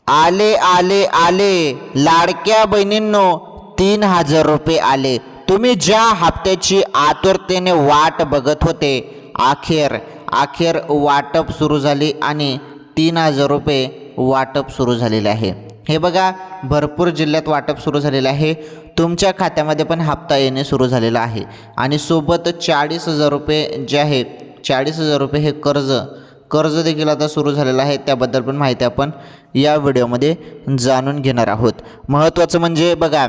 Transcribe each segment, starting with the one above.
आले आले आले लाडक्या बहिणींनो 3,000 रुपये आले. तुम्ही ज्या हप्त्याची आतुरतेने वाट बघत होते अखेर वाटप सुरू झाली आणि 3,000 रुपये वाटप सुरू झालेले आहे. हे बघा, भरपूर जिल्ह्यात वाटप सुरू झालेलं आहे. तुमच्या खात्यामध्ये पण हप्ता येणे सुरू झालेला आहे आणि सोबत 40,000 रुपये जे आहे 40,000 रुपये हे कर्ज देखील आता सुरू झालेलं आहे. त्याबद्दल पण माहिती आपण या व्हिडिओमध्ये जाणून घेणार आहोत. महत्त्वाचं म्हणजे बघा,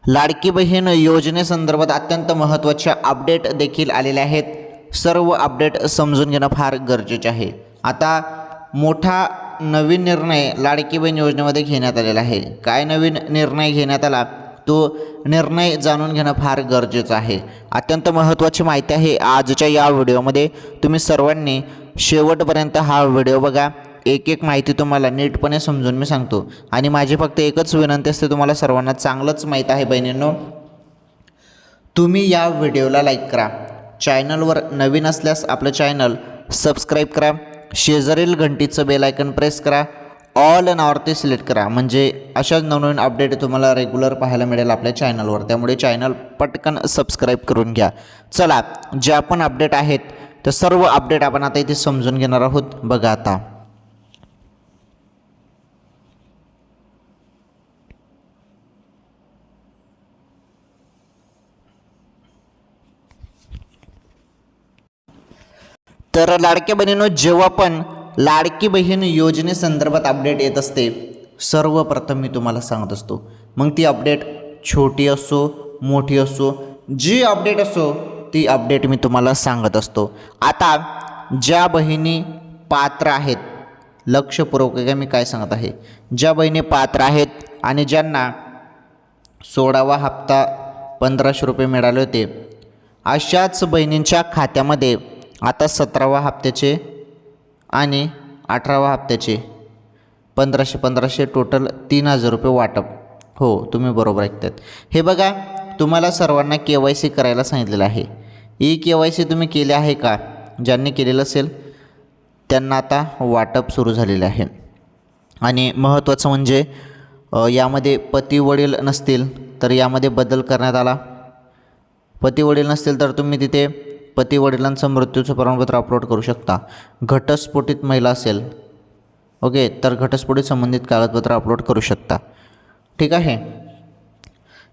लाडकी बहीण योजनेसंदर्भात अत्यंत महत्त्वाच्या अपडेट देखील आलेल्या आहेत. सर्व अपडेट समजून घेणं फार गरजेचे आहे. आता मोठा नवीन निर्णय लाडकी बहीण योजनेमध्ये घेण्यात आलेला आहे. काय नवीन निर्णय घेण्यात आला तो निर्णय जाणून घेणं फार गरजेचं आहे. अत्यंत महत्त्वाची माहिती आहे आजच्या या व्हिडिओमध्ये. तुम्ही सर्वांनी शेवटपर्यंत हा व्हिडिओ बघा. एक एक माहिती तुम्हाला नीटपणे समजून मी सांगतो आणि माझी फक्त एकच विनंती असते, तुम्हाला सर्वांना चांगलंच माहीत आहे बहिणींनो, तुम्ही या व्हिडिओला लाईक करा. चॅनलवर नवीन असल्यास आपलं चॅनल सबस्क्राईब करा. शेजारील घंटीचं बेल आयकन प्रेस करा. ऑल नावरती सिलेक्ट करा, म्हणजे अशाच नवनवीन अपडेट तुम्हाला रेग्युलर पाहायला मिळेल आपल्या चॅनलवर. त्यामुळे चॅनल पटकन सबस्क्राईब करून घ्या. चला, ज्या पण अपडेट आहेत त्या सर्व अपडेट आपण आता इथे समजून घेणार आहोत. बघा आता, तर लाडक्या बहिणींनो, जेव्हा पण लाडकी बहीण योजनेसंदर्भात अपडेट येत असते, सर्वप्रथम मी तुम्हाला सांगत असतो. मग ती अपडेट छोटी असो मोठी असो, जी अपडेट असो ती अपडेट मी तुम्हाला सांगत असतो. आता ज्या बहिणी पात्र आहेत, लक्षपूर्वक मी काय सांगत आहे, ज्या बहिणी पात्र आहेत आणि ज्यांना 16वा हप्ता 1,500 रुपये मिळाले होते, अशाच बहिणींच्या खात्यामध्ये आता 17व्या हप्त्याचे आणि 18व्या हप्त्याचे 1,500 टोटल 3,000 रुपये वाटप. हो, तुम्ही बरोबर ऐकतात. हे बघा, तुम्हाला सर्वांना KYC करायला सांगितलेलं आहे. KYC तुम्ही केले आहे का? ज्यांनी केलेलं असेल त्यांना आता वाटप सुरू झालेले आहे. आणि महत्त्वाचं म्हणजे यामध्ये पती वडील नसतील तर यामध्ये बदल करण्यात आला. पती वडील नसतील तर तुम्ही तिथे पती वडिलांचं मृत्यूचं प्रमाणपत्र अपलोड करू शकता. घटस्फोटित महिला असेल, ओके, तर घटस्फोटित संबंधित कागदपत्र अपलोड करू शकता. ठीक आहे.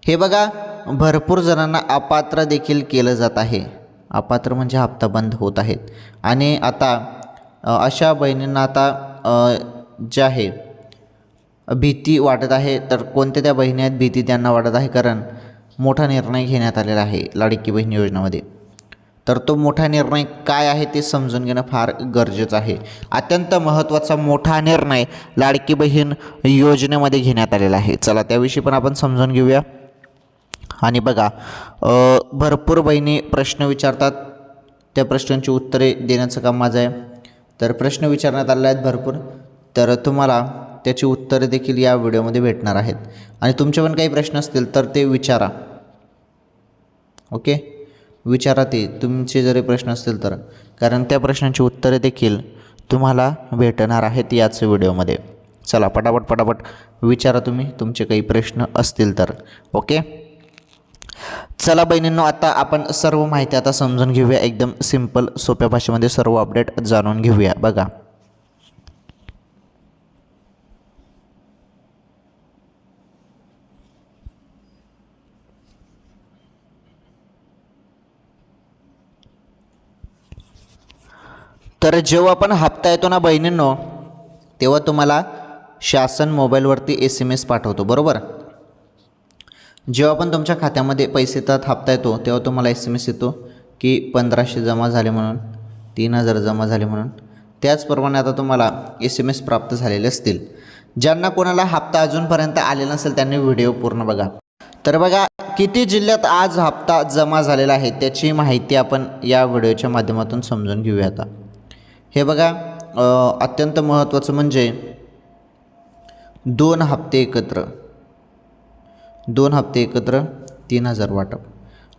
हे बघा, भरपूर जणांना अपात्र देखील केलं जात आहे. अपात्र म्हणजे हप्ता बंद होत आहेत. आणि आता अशा बहिणींना आता जे आहे भीती वाटत आहे. तर कोणत्या त्या बहिणी आहेत भीती त्यांना वाटत आहे? कारण मोठा निर्णय घेण्यात आलेला आहे लाडकी बहीण योजनेमध्ये. तर तो मोठा निर्णय काय आहे ते समजून घेणं फार गरजेचं आहे. अत्यंत महत्त्वाचा मोठा निर्णय लाडकी बहीण योजनेमध्ये घेण्यात आलेला आहे. चला, त्याविषयी पण आपण समजून घेऊया. आणि बघा, भरपूर बहिणी प्रश्न विचारतात, त्या प्रश्नांची उत्तरे देण्याचं काम माझं आहे. तर प्रश्न विचारण्यात आले आहेत भरपूर, तर तुम्हाला त्याची उत्तरे देखील या व्हिडिओमध्ये भेटणार आहेत. आणि तुमचे पण काही प्रश्न असतील तर ते विचारा. ओके, विचारा ते तुमचे जरी प्रश्न असतील तर, कारण त्या प्रश्नांची उत्तरे देखील तुम्हाला भेटणार आहेत याच व्हिडिओमध्ये. चला, पटापट विचारा तुम्ही तुमचे काही प्रश्न असतील तर. ओके, चला बहिणींनो, आता आपण सर्व माहिती आता समजून घेऊया. एकदम सिंपल सोप्या भाषेमध्ये सर्व अपडेट जाणून घेऊया. बघा, तर जेव्हा पण हप्ता येतो ना बहिणींनो, तेव्हा तुम्हाला शासन मोबाईलवरती SMS पाठवतो, बरोबर. जेव्हा पण तुमच्या खात्यामध्ये पैसे येतात, हप्ता येतो, तेव्हा तुम्हाला SMS येतो की 1,500 जमा झाले म्हणून, 3,000 जमा झाले म्हणून. त्याचप्रमाणे आता तुम्हाला SMS प्राप्त झालेले असतील. ज्यांना कोणाला हप्ता अजूनपर्यंत आलेला नसेल त्यांनी व्हिडिओ पूर्ण बघा. तर बघा, किती जिल्ह्यात आज हप्ता जमा झालेला आहे त्याची माहिती आपण या व्हिडिओच्या माध्यमातून समजून घेऊया. आता हे बघा, अत्यंत महत्त्वाचं म्हणजे 2 हप्ते एकत्र 3,000 वाटप.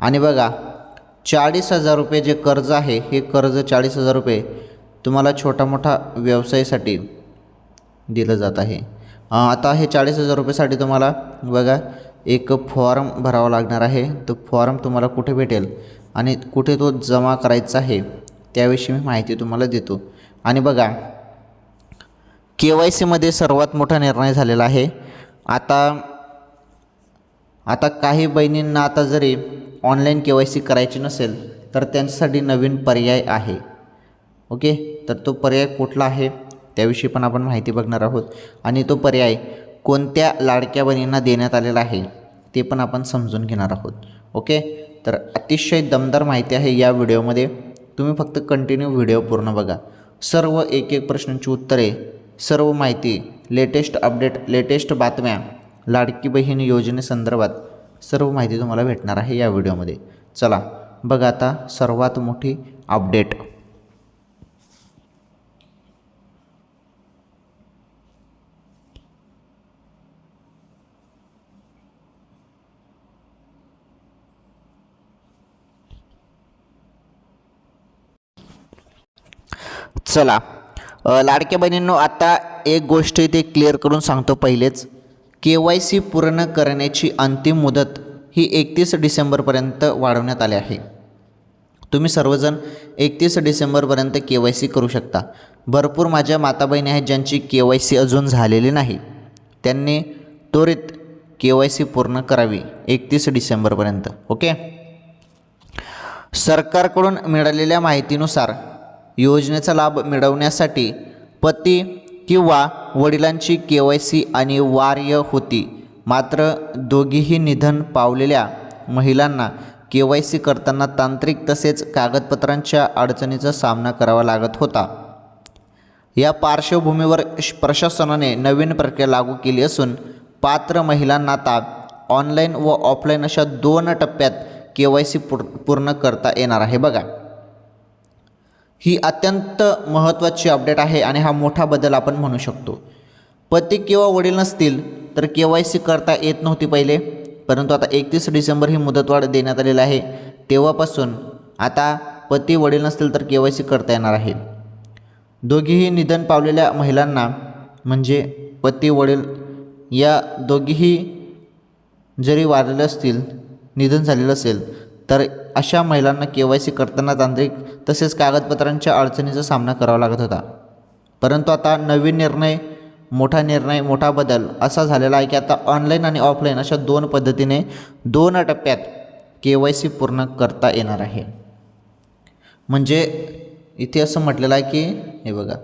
आणि बघा, 40,000 रुपये जे कर्ज आहे, हे कर्ज 40,000 रुपये तुम्हाला छोटा मोठा व्यवसायासाठी दिलं जात आहे. आता हे 40,000 रुपयेसाठी तुम्हाला बघा एक फॉर्म भरावा लागणार आहे. तो फॉर्म तुम्हाला कुठे भेटेल आणि कुठे तो जमा करायचा आहे त्याविषयी मी माहिती तुम्हाला देतो. आणि बघा KYCमध्ये सर्वात मोठा निर्णय झालेला आहे. आता काही बहिणींना आता जरी ऑनलाईन KYC करायची नसेल तर त्यांच्यासाठी नवीन पर्याय आहे. ओके, तर तो पर्याय कुठला आहे त्याविषयी पण आपण माहिती बघणार आहोत. आणि तो पर्याय कोणत्या लाडक्या बहिणींना देण्यात आलेला आहे ते पण आपण समजून घेणार आहोत. ओके, तर अतिशय दमदार माहिती आहे या व्हिडिओमध्ये. तुम्ही फक्त कंटिन्यू व्हिडिओ पूर्ण बघा. सर्व एक एक प्रश्नांची उत्तरे, सर्व माहिती, लेटेस्ट अपडेट, लेटेस्ट बातम्या, लाडकी बहीण योजनेसंदर्भात सर्व माहिती तुम्हाला भेटणार आहे या व्हिडिओमध्ये. चला बघा आता सर्वात मोठी अपडेट. चला लाडक्या बहिणींनो, आता एक गोष्ट इथे क्लिअर करून सांगतो. पहिलेच KYC पूर्ण करण्याची अंतिम मुदत ही 31 डिसेंबरपर्यंत वाढवण्यात आली आहे. तुम्ही सर्वजण 31 डिसेंबरपर्यंत KYC करू शकता. भरपूर माझ्या माता बहिणी आहेत ज्यांची KYC अजून झालेली नाही. त्यांनी त्वरित KYC पूर्ण करावी 31 डिसेंबरपर्यंत. ओके, सरकारकडून मिळालेल्या माहितीनुसार योजनेचा लाभ मिळवण्यासाठी पती किंवा वडिलांची KYC अनिवार्य होती. मात्र दोघीही निधन पावलेल्या महिलांना KYC करताना तांत्रिक तसेच कागदपत्रांच्या अडचणीचा सामना करावा लागत होता. या पार्श्वभूमीवर प्रशासनाने नवीन प्रक्रिया लागू केली असून पात्र महिलांना आता ऑनलाईन व ऑफलाईन अशा 2 टप्प्यात KYC पूर्ण करता येणार आहे. बघा, ही अत्यंत महत्त्वाची अपडेट आहे आणि हा मोठा बदल आपण म्हणू शकतो. पती किंवा वडील नसतील तर KYC करता येत नव्हती पहिले, परंतु आता 31 डिसेंबर ही मुदतवाढ देण्यात आलेली आहे. तेव्हापासून आता पती वडील नसतील तर KYC करता येणार आहे. दोघीही निधन पावलेल्या महिलांना म्हणजे पती वडील या दोघीही जरी वारलेले असतील, निधन झालेलं असेल तर अशा महिलांना KYC करताना तांत्रिक तसेच कागदपत्रांच्या अडचणीचा सामना करावा लागत होता. परंतु आता नवीन निर्णय, मोठा बदल असा झालेला आहे की आता ऑनलाईन आणि ऑफलाईन अशा 2 पद्धतीने 2 टप्प्यात KYC पूर्ण करता येणार आहे. म्हणजे इथे असं म्हटलेलं आहे की हे बघा,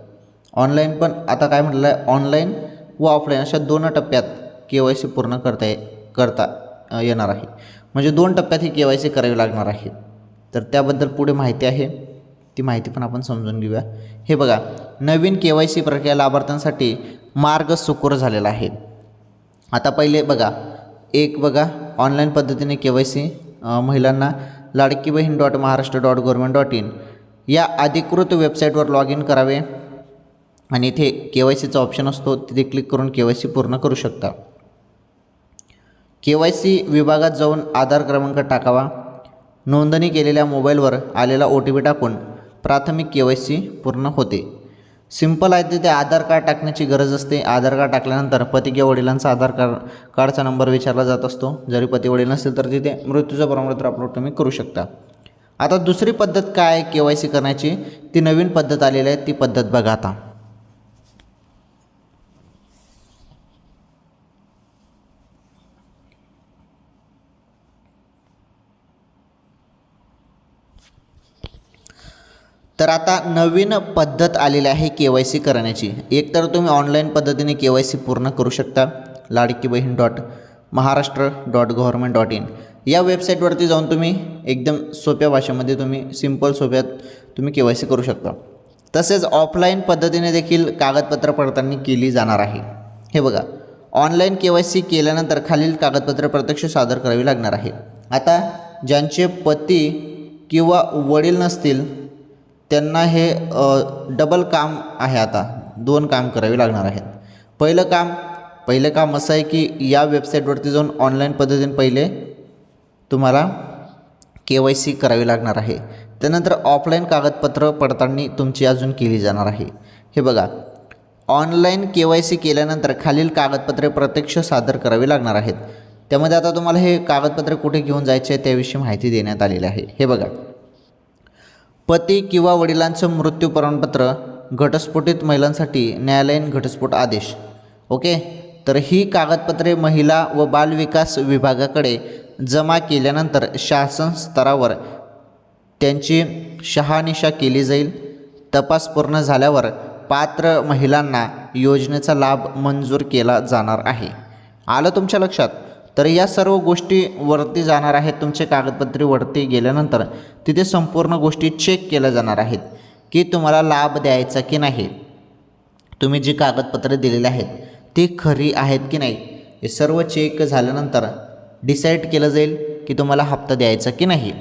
ऑनलाईन पण आता काय म्हटलेलं आहे, ऑनलाईन व ऑफलाईन अशा 2 टप्प्यात KYC पूर्ण करता येणार आहे. म्हणजे 2 टप्प्यात ही KYC करावी लागणार आहे. तर त्याबद्दल पुढे माहिती आहे, ती माहिती पण आपण समजून घेऊया. हे बघा, नवीन KYC प्रक्रिया लाभार्थ्यांसाठी मार्ग सुकर झालेला आहे. आता पहिले बघा, ऑनलाईन पद्धतीने KYC महिलांना ladkibhin.maharashtra.government.in या अधिकृत वेबसाईटवर लॉग इन करावे आणि इथे KYCचा ऑप्शन असतो, तिथे क्लिक करून KYC पूर्ण करू शकता. KYC विभागात जाऊन आधार क्रमांक टाकावा. नोंदणी केलेल्या मोबाईलवर आलेला OTP टाकून प्राथमिक KYC पूर्ण होते. सिंपल आहे, तिथे आधार कार्ड टाकण्याची गरज असते. आधार कार्ड टाकल्यानंतर पती किंवा वडिलांचा आधार कार्डचा नंबर विचारला जात असतो. जरी पती वडील नसेल तर तिथे मृत्यूचं प्रमाणपत्र अपलोड तुम्ही करू शकता. आता दुसरी पद्धत काय आहे KYC करण्याची, ती नवीन पद्धत आलेली आहे. ती पद्धत बघा. आता तर आता नवीन पद्धत आलेली आहे KYC करण्याची. एकतर तुम्ही ऑनलाईन पद्धतीने KYC पूर्ण करू शकता ladkibhin.maharashtra.government.in या वेबसाईटवरती जाऊन तुम्ही एकदम सोप्या भाषेमध्ये सोप्यात तुम्ही KYC करू शकता. तसेच ऑफलाईन पद्धतीने देखील कागदपत्र पडताळणी केली जाणार आहे. हे बघा, ऑनलाईन KYC केल्यानंतर खालील कागदपत्र प्रत्यक्ष सादर करावी लागणार आहे. आता ज्यांचे पती किंवा वडील नसतील त्यांना हे डबल काम आहे. आता 2 काम करावी लागणार आहेत. पहिलं काम असं आहे की या वेबसाईटवरती जाऊन ऑनलाईन पद्धतीने पहिले तुम्हाला KYC करावी लागणार आहे. त्यानंतर ऑफलाईन कागदपत्र पडताळणी तुमची अजून केली जाणार आहे. हे बघा, ऑनलाईन KYC केल्यानंतर खालील कागदपत्रे प्रत्यक्ष सादर करावी लागणार आहेत. त्यामध्ये आता तुम्हाला हे कागदपत्रे कुठे घेऊन जायचे आहे त्याविषयी माहिती देण्यात आलेली आहे. हे बघा, पती किंवा वडिलांचं मृत्यू प्रमाणपत्र, घटस्फोटित महिलांसाठी न्यायालयीन घटस्फोट आदेश. ओके, तर ही कागदपत्रे महिला व बालविकास विभागाकडे जमा केल्यानंतर शासन स्तरावर त्यांची शहानिशा केली जाईल. तपास पूर्ण झाल्यावर पात्र महिलांना योजनेचा लाभ मंजूर केला जाणार आहे. आलं तुमच्या लक्षात? तर या सर्व गोष्टी वरती जाणार आहेत. तुमचे कागदपत्रे वरती गेल्यानंतर तिथे संपूर्ण गोष्टी चेक केल्या जाणार आहेत की तुम्हाला लाभ द्यायचा की नाही. तुम्ही जी कागदपत्रे दिलेली आहेत ती खरी आहेत की नाही हे सर्व चेक झाल्यानंतर डिसाईड केलं जाईल की तुम्हाला हप्ता द्यायचा की नाही.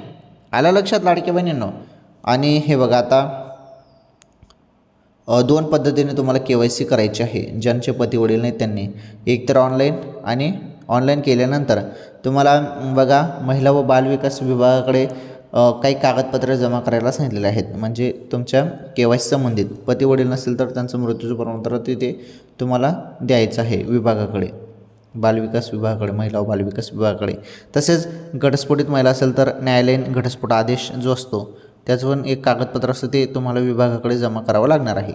आलं लक्षात लाडक्या बहिणींनो? आणि हे बघा, आता 2 पद्धतीने तुम्हाला KYC करायची आहे. ज्यांचे पती वडील नाहीत त्यांनी एकतर ऑनलाईन, आणि ऑनलाईन केल्यानंतर तुम्हाला बघा महिला व बालविकास विभागाकडे काही कागदपत्रे जमा करायला सांगितलेले आहेत. म्हणजे तुमच्या KYC संबंधित पती वडील नसेल तर त्यांचं मृत्यूचं प्रमाणपत्र तिथे तुम्हाला द्यायचं आहे विभागाकडे, बालविकास विभागाकडे, महिला व बालविकास विभागाकडे. तसेच घटस्फोटित महिला असेल तर न्यायालयीन घटस्फोट आदेश जो असतो त्याचं पण एक कागदपत्र असतं ते तुम्हाला विभागाकडे जमा करावं लागणार आहे.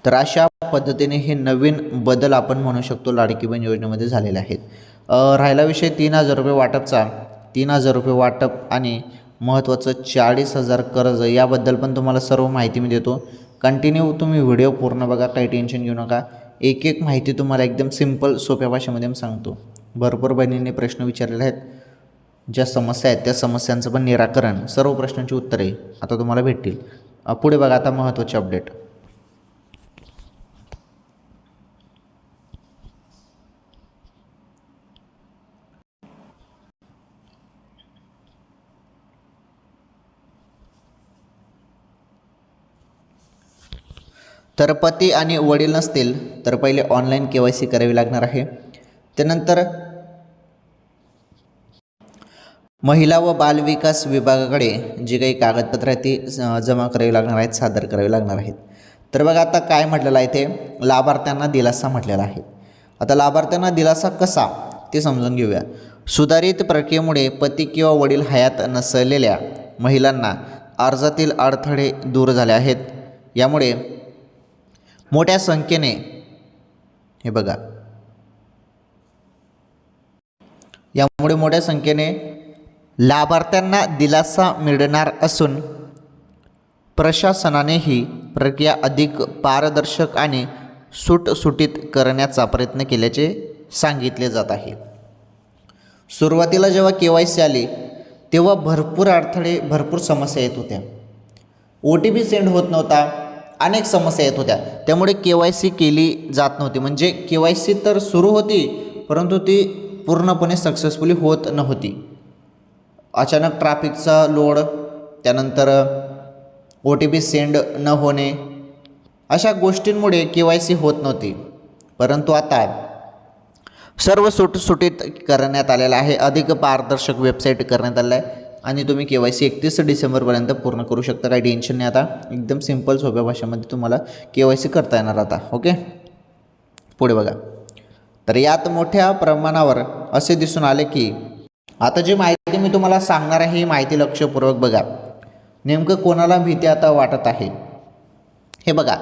तर अशा पद्धतीने हे नवीन बदल आपण म्हणू शकतो लाडकी बहीण योजनेमध्ये झालेले आहेत. राहिला विषय 3,000 रुपये वाटपचा. 3,000 रुपये वाटप आणि महत्त्वाचं 40,000 कर्ज, याबद्दल पण तुम्हाला सर्व माहिती मी देतो. कंटिन्यू तुम्ही व्हिडिओ पूर्ण बघा, काही टेन्शन घेऊ नका. एक एक माहिती तुम्हाला एकदम सिंपल सोप्या भाषेमध्ये मी सांगतो. भरपूर बहिणींनी प्रश्न विचारलेले आहेत. ज्या समस्या आहेत त्या समस्यांचं पण निराकरण, सर्व प्रश्नांची उत्तरे आता तुम्हाला भेटतील. पुढे बघा आता महत्त्वाचे अपडेट. तर पती आणि वडील नसतील तर पहिले ऑनलाईन KYC करावी लागणार आहे. त्यानंतर महिला व बालविकास विभागाकडे जी काही कागदपत्रं आहेत ती जमा करावी लागणार आहेत, सादर करावी लागणार आहेत. तर बघा आता काय म्हटलेलं आहे, ते लाभार्थ्यांना दिलासा म्हटलेला आहे. आता लाभार्थ्यांना दिलासा कसा ते समजून घेऊया. सुधारित प्रक्रियेमुळे पती किंवा वडील हयात नसलेल्या महिलांना अर्जातील अडथळे दूर झाले आहेत. यामुळे मोठ्या संख्येने लाभार्थ्यांना दिलासा मिळणार असून प्रशासनाने ही प्रक्रिया अधिक पारदर्शक आणि सुटसुटीत करण्याचा प्रयत्न केल्याचे सांगितले जात आहे. सुरुवातीला जेव्हा KYC आली तेव्हा भरपूर अडथळे, भरपूर समस्या येत होत्या. OTP सेंड होत नव्हता, अनेक समस्या येत होत्या. त्यामुळे KYC केली जात नव्हती. म्हणजे KYC तर सुरू होती परंतु ती पूर्णपणे सक्सेसफुली होत नव्हती. अचानक ट्रॅफिकचा लोड, त्यानंतर OTP सेंड न होणे, अशा गोष्टींमुळे KYC होत नव्हती. परंतु आता सर्व सुटसुटीत करण्यात आलेलं आहे. अधिक पारदर्शक वेबसाईट करण्यात आलेलं आहे आणि तुम्ही KYC 31 डिसेंबरपर्यंत पूर्ण करू शकता. काही टेन्शन नाही. आता एकदम सिंपल सोप्या भाषेमध्ये तुम्हाला KYC करता येणार आता. ओके, पुढे बघा. तर यात मोठ्या प्रमाणावर असे दिसून आले की आता जी माहिती मी तुम्हाला सांगणार आहे ही माहिती लक्षपूर्वक बघा. नेमकं कोणाला भीती आता वाटत आहे हे बघा.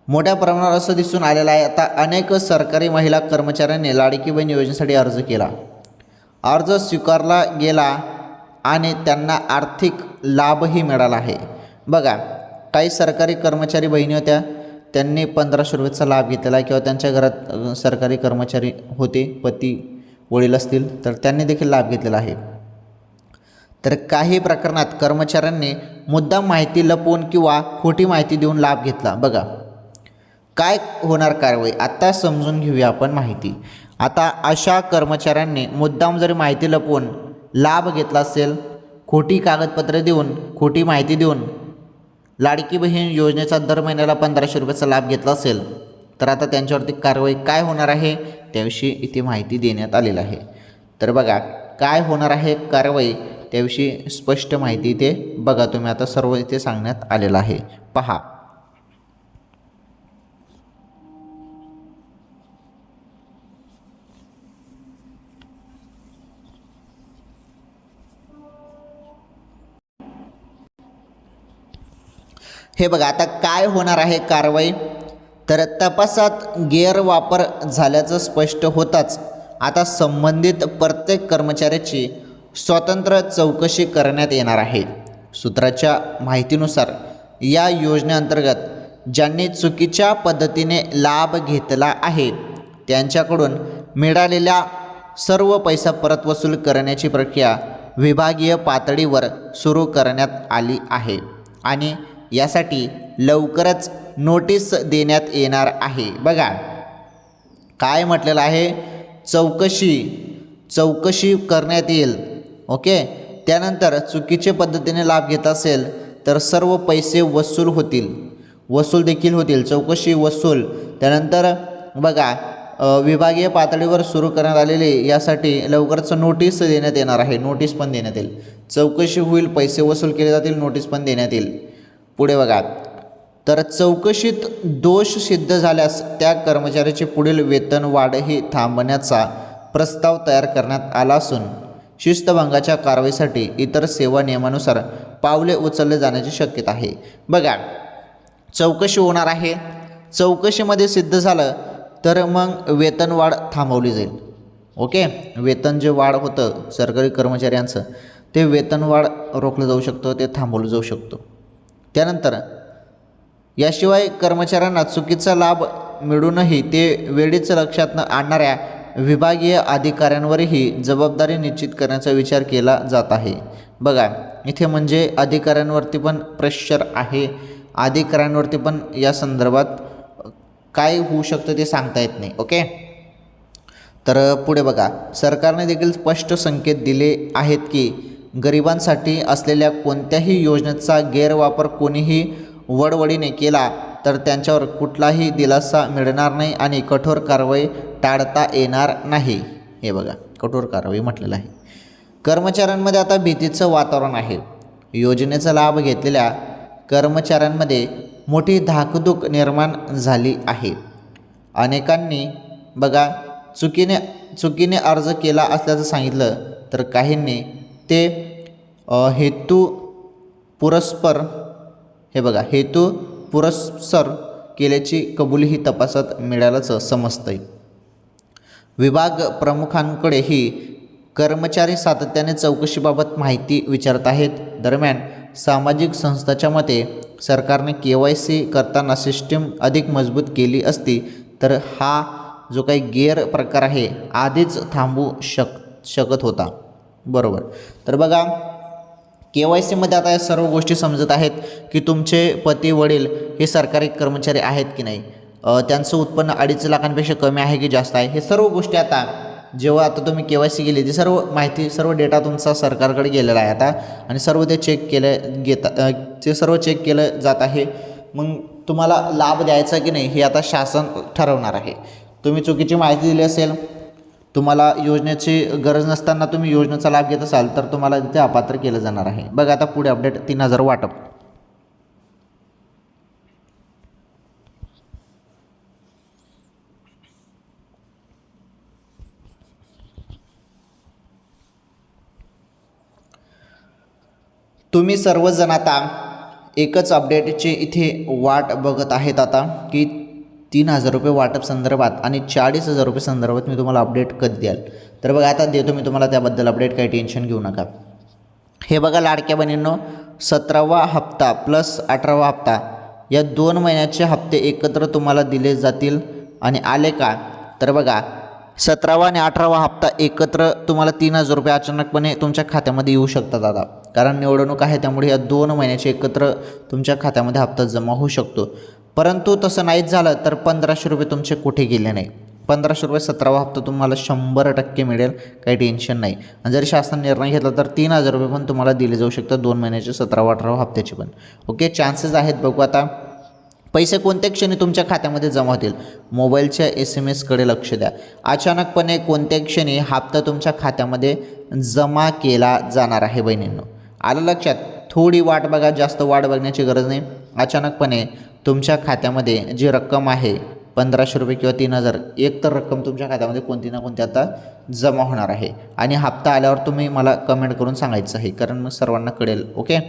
मोठ्या प्रमाणावर असं दिसून आलेलं आहे आता अनेक सरकारी महिला कर्मचाऱ्यांनी लाडकी बहीण योजनेसाठी अर्ज केला. अर्ज स्वीकारला गेला आणि त्यांना आर्थिक लाभही मिळाला आहे. बघा, काही सरकारी कर्मचारी बहिणी होत्या, त्यांनी 1,500 रुपयाचा लाभ घेतलेला आहे किंवा त्यांच्या घरात सरकारी कर्मचारी होते, पती वडील असतील तर त्यांनी देखील लाभ घेतलेला आहे. तर काही प्रकरणात कर्मचाऱ्यांनी मुद्दाम माहिती लपवून किंवा खोटी माहिती देऊन लाभ घेतला. बघा काय होणार कारवाई आता समजून घेऊया आपण माहिती. आता अशा कर्मचाऱ्यांनी मुद्दाम जरी माहिती लपवून लाभ घेतला असेल, खोटी कागदपत्रे देऊन, खोटी माहिती देऊन लाडकी बहीण योजनेचा दर महिन्याला 1,500 रुपयाचा लाभ घेतला असेल तर आता त्यांच्यावरती कारवाई काय होणार आहे त्याविषयी इथे माहिती देण्यात आलेली आहे. तर बघा काय होणार आहे कारवाई त्याविषयी स्पष्ट माहिती इथे बघा तुम्ही. आता सर्व इथे सांगण्यात आलेलं आहे, पहा. हे बघा आता काय होणार आहे कारवाई, तर तपासात गैरवापर झाल्याचं स्पष्ट होताच आता संबंधित प्रत्येक कर्मचाऱ्याची स्वतंत्र चौकशी करण्यात येणार आहे. सूत्राच्या माहितीनुसार या योजनेअंतर्गत ज्यांनी चुकीच्या पद्धतीने लाभ घेतला आहे त्यांच्याकडून मिळालेल्या सर्व पैसा परत वसूल करण्याची प्रक्रिया विभागीय पातळीवर सुरू करण्यात आली आहे आणि यासाठी लवकरच नोटीस देण्यात येणार आहे. बघा काय म्हटलेलं आहे, चौकशी करण्यात येईल. ओके, त्यानंतर चुकीच्या पद्धतीने लाभ घेत असेल तर सर्व पैसे वसूल देखील होतील. चौकशी वसूल त्यानंतर बघा विभागीय पातळीवर सुरू करण्यात आलेले यासाठी लवकरच नोटीस देण्यात येणार आहे. नोटीस पण देण्यात येईल. चौकशी होईल, पैसे वसूल केले जातील, नोटीस पण देण्यात येईल. पुढे बघा, तर चौकशीत दोष सिद्ध झाल्यास त्या कर्मचाऱ्याची पुढील वेतन वाढही थांबण्याचा प्रस्ताव तयार करण्यात आला असून शिस्तभंगाच्या कारवाईसाठी इतर सेवा नियमानुसार पावले उचलले जाण्याची शक्यता आहे. बघा चौकशी होणार आहे, चौकशीमध्ये सिद्ध झालं तर मग वेतनवाढ थांबवली जाईल. ओके, वेतन जे वाढ होतं सरकारी कर्मचाऱ्यांचं ते वेतनवाढ रोखलं जाऊ शकतं, ते थांबवलं जाऊ शकतं. त्यानंतर याशिवाय कर्मचाऱ्यांना चुकीचा लाभ मिळूनही ते वेळीच लक्षात न आणणाऱ्या विभागीय अधिकाऱ्यांवरही जबाबदारी निश्चित करण्याचा विचार केला जात आहे. बघा इथे म्हणजे अधिकाऱ्यांवरती पण प्रेशर आहे. अधिकाऱ्यांवरती पण या संदर्भात काय होऊ शकतं ते सांगता येत नाही. ओके, तर पुढे बघा, सरकारने देखील स्पष्ट संकेत दिले आहेत की गरिबांसाठी असलेल्या कोणत्याही योजनेचा गैरवापर कोणीही वडवडीने केला तर त्यांच्यावर कुठलाही दिलासा मिळणार नाही आणि कठोर कारवाई टाळता येणार नाही. हे बघा कठोर कारवाई म्हटलेलं आहे. कर्मचाऱ्यांमध्ये आता भीतीचं वातावरण आहे. योजनेचा लाभ घेतलेल्या कर्मचाऱ्यांमध्ये मोठी धाकधूक निर्माण झाली आहे. अनेकांनी बघा चुकीने अर्ज केला असल्याचं सांगितलं तर काहींनी ते हेतू पुरस्पर केल्याची कबुलीही तपासात मिळाल्याचं समजतंय. विभाग प्रमुखांकडेही कर्मचारी सातत्याने चौकशीबाबत माहिती विचारत आहेत. दरम्यान सामाजिक संस्थांच्या मते सरकारने KYC करताना सिस्टीम अधिक मजबूत केली असती तर हा जो काही गैरप्रकार आहे आधीच थांबू शकत होता. बरोबर, तर बघा KYCमध्ये आता या सर्व गोष्टी समजत आहेत की तुमचे पती वडील हे सरकारी कर्मचारी आहेत की नाही, त्यांचं उत्पन्न 2.5 लाखांपेक्षा कमी आहे की जास्त आहे, हे सर्व गोष्टी आता जेव्हा आता तुम्ही KYC केली ती सर्व माहिती सर्व डेटा तुमचा सरकारकडे गेलेला आहे आता आणि सर्व ते सर्व चेक केलं जात आहे. मग तुम्हाला लाभ द्यायचा की नाही हे आता शासन ठरवणार आहे. तुम्ही चुकीची माहिती दिली असेल, तुम्हाला योजनेची गरज नसताना तुम्ही योजनेचा लाभ घेत असाल तर तुम्हाला तिथे अपात्र केलं जाणार आहे. बघा आता पुढे अपडेट 3000 वाटप. तुम्ही सर्वजण आता एकच अपडेटची इथे वाट बघत आहेत आता की 3000 रुपये वाटप संदर्भात आणि 40,000 रुपये संदर्भात मी तुम्हाला अपडेट कधी द्याल. तर बघा आता देतो मी तुम्हाला त्याबद्दल अपडेट, काही टेन्शन घेऊ नका. हे बघा लाडक्या बहिणींनो, 17वा हप्ता प्लस 18वा हप्ता या 2 महिन्याचे हप्ते एकत्र तुम्हाला दिले जातील. आणि आले का, तर बघा 17वा आणि 18वा हप्ता एकत्र तुम्हाला 3000 रुपये अचानकपणे तुमच्या खात्यामध्ये येऊ शकतात आता, कारण निवडणूक आहे त्यामुळे या 2 महिन्याचे एकत्र तुमच्या खात्यामध्ये हप्ता जमा होऊ शकतो. परंतु तसं नाहीच झालं तर 1500 रुपये तुमचे कुठे गेले नाही. 1500 रुपये 17वा हप्ता तुम्हाला 100% मिळेल, काही टेन्शन नाही. आणि जर शासन निर्णय घेतला तर 3000 रुपये पण तुम्हाला दिले जाऊ शकतात 2 महिन्याचे 17वा 18वा हप्त्याचे पण. ओके, चान्सेस आहेत. बघू आता पैसे कोणत्या क्षणी तुमच्या खात्यामध्ये जमा होतील. मोबाईलच्या SMS कडे लक्ष द्या. अचानकपणे कोणत्या क्षणी हप्ता तुमच्या खात्यामध्ये जमा केला जाणार आहे बहिणींनो. आलं लक्षात. थोडी वाट बघा, जास्त वाट बघण्याची गरज नाही. अचानकपणे तुमच्या खात्यामध्ये जी रक्कम आहे 1500 रुपये किंवा 3000, एक तर रक्कम तुमच्या खात्यामध्ये कोणती ना कोणती आता जमा होणार आहे. आणि हप्ता आल्यावर तुम्ही मला कमेंट करून सांगायचं आहे, कारण मग सर्वांना कळेल. ओके,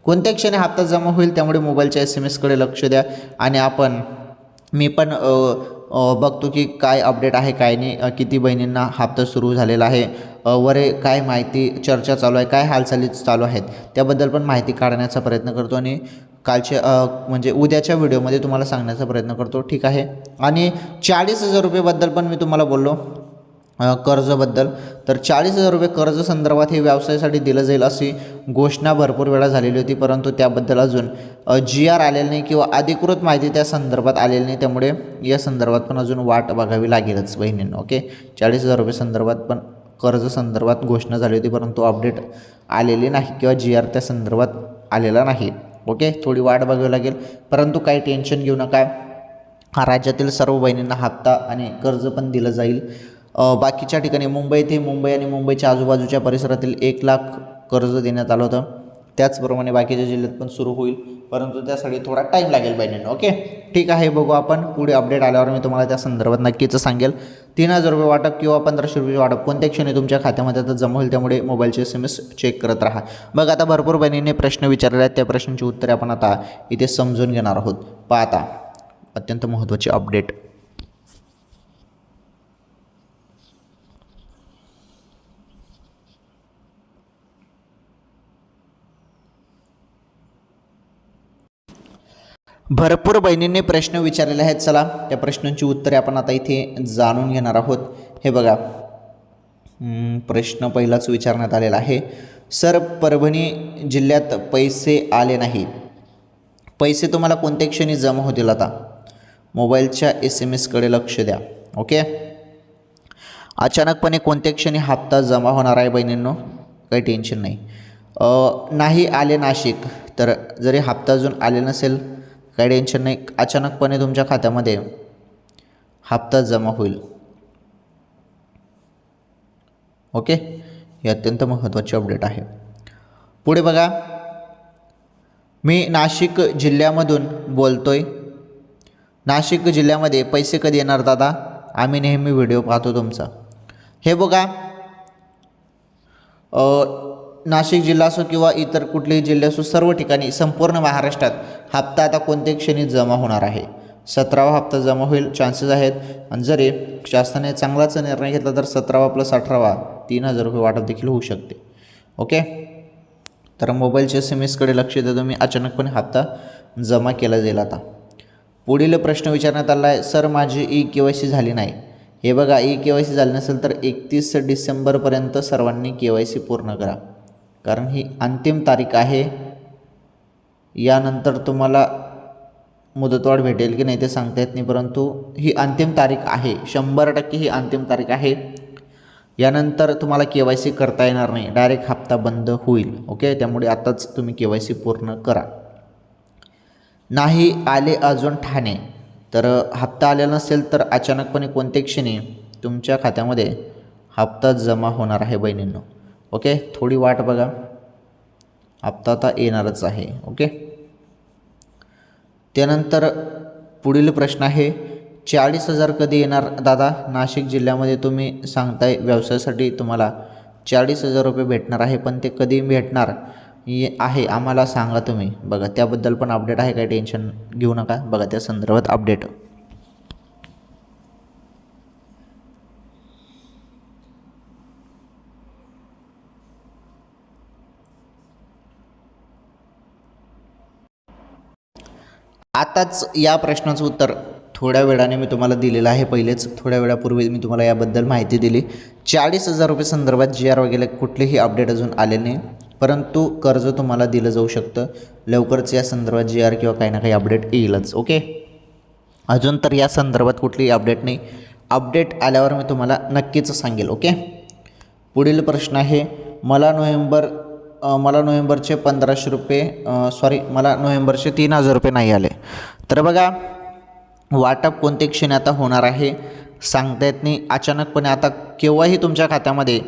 कोणत्या क्षणी हप्ता जमा होईल, त्यामुळे मोबाईलच्या SMS-कडे लक्ष द्या. आणि मी पण बघतो की काय अपडेट आहे काय नाही, किती बहिणींना हप्ता सुरू झालेला आहे, वरे काय माहिती चर्चा चालू आहे, काय हालचाली चालू आहेत त्याबद्दल पण माहिती काढण्याचा प्रयत्न करतो आणि म्हणजे उद्याच्या व्हिडिओमध्ये तुम्हाला सांगण्याचा प्रयत्न करतो. ठीक आहे. आणि 40,000 रुपयेबद्दल पण मी तुम्हाला बोललो कर्जबद्दल. तर 40,000 रुपये कर्ज संदर्भात हे व्यवसायासाठी दिलं जाईल अशी घोषणा भरपूर वेळा झालेली होती, परंतु त्याबद्दल अजून GR आलेलं नाही किंवा अधिकृत माहिती त्या संदर्भात आलेली नाही. त्यामुळे या संदर्भात पण अजून वाट बघावी लागेलच बहिणींनो. ओके. 40,000 रुपये संदर्भात पण कर्ज संदर्भात घोषणा झाली होती, परंतु अपडेट आलेली नाही किंवा GR त्या संदर्भात आलेला नाही. ओके. थोडी वाट बघावी लागेल, परंतु काही टेन्शन घेऊ नका. राज्यातील सर्व बहिणींना हप्ता आणि कर्ज पण दिलं जाईल. बाकीच्या ठिकाणी मुंबई आणि मुंबईच्या आजूबाजूच्या परिसरातील 1 लाख कर्ज देण्यात आलं होतं. त्याचप्रमाणे बाकीच्या जिल्ह्यात पण सुरू होईल, परंतु त्यासाठी थोडा टाईम लागेल बहिणींनो. ओके. ठीक आहे. बघू आपण पुढे अपडेट आल्यावर मी तुम्हाला त्या संदर्भात नक्कीच सांगेल. 3,000 रुपये वाटप किंवा 1,500 रुपये वाटप कोणत्या क्षणी तुमच्या खात्यामध्ये आता जमा होईल, त्यामुळे मोबाईलचे SMS चेक करत राहा. बघ आता भरपूर बहिणींनी प्रश्न विचारले आहेत, त्या प्रश्नांची उत्तरे आपण आता इथे समजून घेणार आहोत. पाहता अत्यंत महत्त्वाचे अपडेट. भरपूर बहिणींनी प्रश्न विचारलेले आहेत. चला त्या प्रश्नांची उत्तरे आपण आता इथे जाणून घेणार आहोत. हे बघा, प्रश्न पहिलाच विचारण्यात आलेला आहे. सर, परभणी जिल्ह्यात पैसे आले नाही, पैसे तुम्हाला कोणत्या क्षणी जमा होतील? आता मोबाईलच्या SMS-कडे लक्ष द्या. ओके. अचानकपणे कोणत्या क्षणी हप्ता जमा होणार आहे बहिणींनो? काही टेन्शन नाही. नाही आले नाशिक, तर जरी हप्ता अजून आले नसेल काही टेन्शन नाही, अचानकपणे तुमच्या खात्यामध्ये हप्ता जमा होईल. ओके. हे अत्यंत महत्त्वाचे अपडेट आहे. पुढे बघा, मी नाशिक जिल्ह्यामधून बोलतोय. नाशिक जिल्ह्यामध्ये पैसे कधी येणार दादा? आम्ही नेहमी व्हिडिओ पाहतो तुमचा. हे बघा, नाशिक जिल्हा असो किंवा इतर कुठलेही जिल्हे असो, सर्व ठिकाणी संपूर्ण महाराष्ट्रात हप्ता आता कोणत्या क्षणी जमा होणार आहे? 17वा हप्ता जमा होईल चान्सेस आहेत. आणि जरी शासनाने चांगलाच निर्णय घेतला तर 17वा + 18वा 3,000 रुपये वाटप देखील होऊ शकते. ओके. तर मोबाईलच्या SMS-कडे लक्ष द्या तुम्ही, अचानकपणे हप्ता जमा केला जाईल. आता पुढील प्रश्न विचारण्यात आला आहे. सर, माझी EKYC झाली नाही. हे बघा, EKYC झाली नसेल तर 31 डिसेंबरपर्यंत सर्वांनी KYC पूर्ण करा, कारण ही अंतिम तारीख आहे. यानंतर तुम्हाला मुदतवाढ भेटेल की नाही ते सांगता येत नाही, परंतु ही अंतिम तारीख आहे. 100% ही अंतिम तारीख आहे. यानंतर तुम्हाला KYC करता येणार नाही, डायरेक्ट हप्ता बंद होईल. ओके. त्यामुळे आताच तुम्ही KYC पूर्ण करा. नाही आले अजून ठाणे, तर हप्ता आलेला नसेल तर अचानकपणे कोणत्या क्षणी तुमच्या खात्यामध्ये हप्ता जमा होणार आहे बहिणींनो? ओके. थोडी वाट बघा, हप्ता आता येणारच आहे. ओके. त्यानंतर पुढील प्रश्न आहे, 40,000 कधी येणार दादा? नाशिक जिल्ह्यामध्ये तुम्ही सांगताय व्यवसायासाठी तुम्हाला 40,000 रुपये भेटणार आहे, पण ते कधी भेटणार आहे आम्हाला सांगा तुम्ही. बघा, त्याबद्दल पण अपडेट आहे, काही टेन्शन घेऊ नका. बघा त्या संदर्भात अपडेट. आताच या प्रश्नाचं उत्तर थोड्या वेळाने मी तुम्हाला दिलेलं आहे. पहिलेच थोड्या वेळापूर्वी मी तुम्हाला याबद्दल माहिती दिली. 40,000 रुपये संदर्भात GR वगैरे कुठलेही अपडेट अजून आले नाही, परंतु कर्ज तुम्हाला दिलं जाऊ शकतं. लवकरच या संदर्भात GR किंवा काही ना काही अपडेट येईलच. ओके. अजून तर या संदर्भात कुठलीही अपडेट नाही. अपडेट आल्यावर मी तुम्हाला नक्कीच सांगेल. ओके. पुढील प्रश्न आहे, मला नोव्हेंबरचे 1,500 रुपये मला नोव्हेंबरचे 3,000 रुपये नाही आले. तर बघा, वाटप कोणत्या क्षणी आता होणार आहे सांगता येत नाही. अचानकपणे आता केव्हाही तुमच्या खात्यामध्ये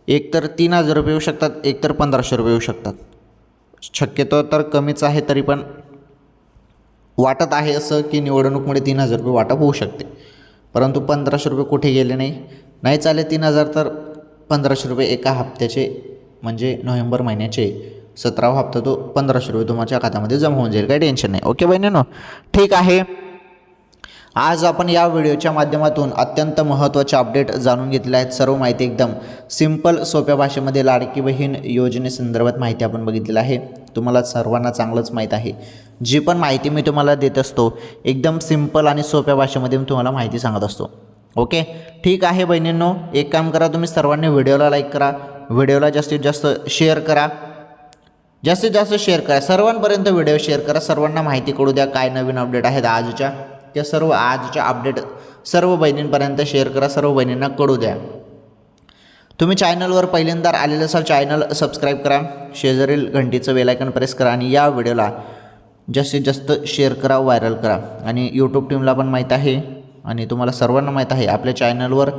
एकतर 3,000 रुपये येऊ शकतात, एकतर 1,500 रुपये येऊ शकतात. शक्यतो तर कमीच आहे, तरी पण वाटत आहे असं की निवडणूकमुळे 3,000 रुपये वाटप होऊ शकते. परंतु 1,500 रुपये कुठे गेले नाही चाले 3,000 तर 1,500 रुपये एका हप्त्याचे म्हणजे नोव्हेंबर महिन्याचे 17वा हप्ता तो 1500 रुपये तुमच्या खात्यामध्ये जमा होऊन जाईल, काही टेन्शन नाही. ओके बहिणींनो, ठीक आहे. आज आपण या व्हिडिओच्या माध्यमातून अत्यंत महत्त्वाचे अपडेट जाणून घेतले आहेत. सर्व माहिती एकदम सिंपल सोप्या भाषेमध्ये लाडकी बहीण योजनेसंदर्भात माहिती आपण बघितलेली आहे. तुम्हाला सर्वांना चांगलंच माहीत आहे, जी पण माहिती मी तुम्हाला देत असतो एकदम सिंपल आणि सोप्या भाषेमध्ये मी तुम्हाला माहिती सांगत असतो. ओके, ठीक आहे बहिणींनो, एक काम करा, तुम्ही सर्वांनी व्हिडिओला लाईक करा, व्हिडिओला जास्तीत जास्त शेअर करा, जास्तीत जास्त शेअर करा, सर्वांपर्यंत व्हिडिओ शेअर करा, सर्वांना माहिती कळू द्या काय नवीन अपडेट आहेत आजच्या. त्या सर्व आजच्या अपडेट सर्व बहिणींपर्यंत शेअर करा, सर्व बहिणींना कळू द्या. तुम्ही चॅनलवर पहिल्यांदा आलेलं असाल, चॅनल सबस्क्राईब करा, शेजारील घंटीचं बेल आयकॉन प्रेस करा आणि या व्हिडिओला जास्तीत जास्त शेअर करा, व्हायरल करा. आणि यूट्यूब टीमला पण माहीत आहे आणि तुम्हाला सर्वांना माहीत आहे, आपल्या चॅनलवर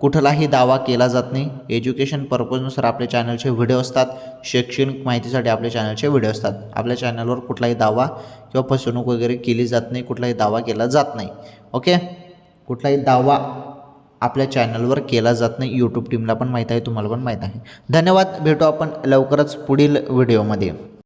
कुठलाही दावा केला जात नाही. एज्युकेशन पर्पजनुसार आपल्या चॅनलचे व्हिडिओ असतात, शैक्षणिक माहितीसाठी आपल्या चॅनलचे व्हिडिओ असतात. आपल्या चॅनलवर कुठलाही दावा किंवा फसवणूक वगैरे केली जात नाही, कुठलाही दावा केला जात नाही. ओके, कुठलाही दावा आपल्या चॅनलवर केला जात नाही. यूट्यूब टीमला पण माहीत आहे, तुम्हाला पण माहीत आहे. धन्यवाद, भेटू आपण लवकरच पुढील व्हिडिओमध्ये.